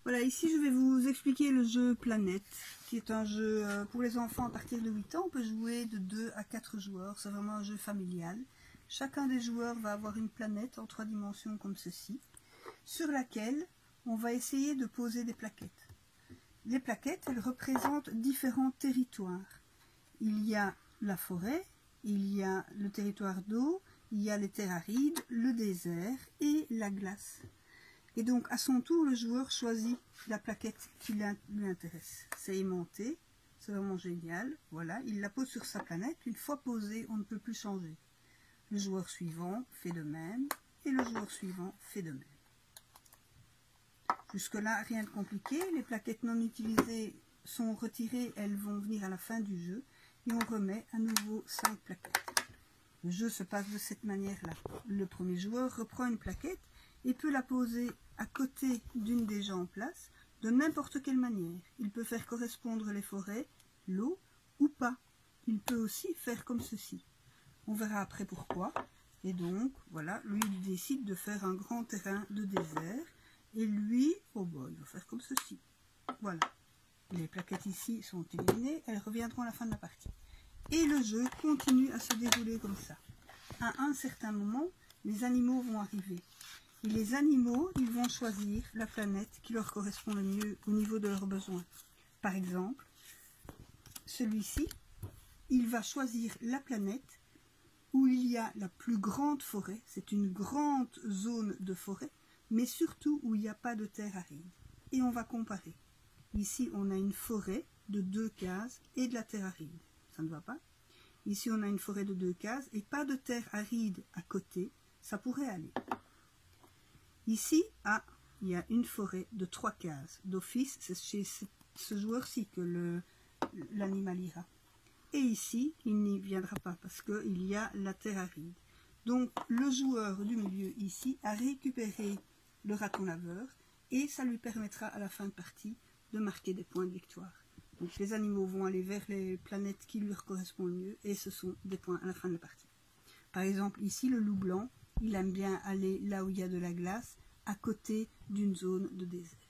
Voilà, ici je vais vous expliquer le jeu Planète, qui est un jeu pour les enfants à partir de 8 ans. On peut jouer de 2 à 4 joueurs, c'est vraiment un jeu familial. Chacun des joueurs va avoir une planète en 3 dimensions comme ceci, sur laquelle on va essayer de poser des plaquettes. Les plaquettes, elles représentent différents territoires. Il y a la forêt, il y a le territoire d'eau, il y a les terres arides, le désert et la glace. Et donc, à son tour, le joueur choisit la plaquette qui lui intéresse. C'est aimanté, c'est vraiment génial. Voilà, il la pose sur sa planète. Une fois posée, on ne peut plus changer. Le joueur suivant fait de même, et le joueur suivant fait de même. Jusque-là, rien de compliqué. Les plaquettes non utilisées sont retirées, elles vont venir à la fin du jeu. Et on remet à nouveau 5 plaquettes. Le jeu se passe de cette manière-là. Le premier joueur reprend une plaquette et peut la poser à côté d'une des gens en place, de n'importe quelle manière. Il peut faire correspondre les forêts, l'eau ou pas. Il peut aussi faire comme ceci. On verra après pourquoi. Et donc, voilà, lui il décide de faire un grand terrain de désert. Et lui, oh boy, il va faire comme ceci. Voilà. Les plaquettes ici sont éliminées, elles reviendront à la fin de la partie. Et le jeu continue à se dérouler comme ça. À un certain moment, les animaux vont arriver. Et les animaux, ils vont choisir la planète qui leur correspond le mieux au niveau de leurs besoins. Par exemple, celui-ci, il va choisir la planète où il y a la plus grande forêt. C'est une grande zone de forêt, mais surtout où il n'y a pas de terre aride. Et on va comparer. Ici, on a une forêt de 2 cases et de la terre aride. Ça ne va pas. Ici, on a une forêt de 2 cases et pas de terre aride à côté. Ça pourrait aller. Ici, il y a une forêt de 3 cases. D'office, c'est chez ce joueur-ci que l'animal ira. Et ici, il n'y viendra pas parce qu'il y a la terre aride. Donc, le joueur du milieu ici a récupéré le raton laveur et ça lui permettra à la fin de partie de marquer des points de victoire. Donc, les animaux vont aller vers les planètes qui leur correspondent le mieux et ce sont des points à la fin de la partie. Par exemple, ici, le loup blanc, il aime bien aller là où il y a de la glace, à côté d'une zone de désert.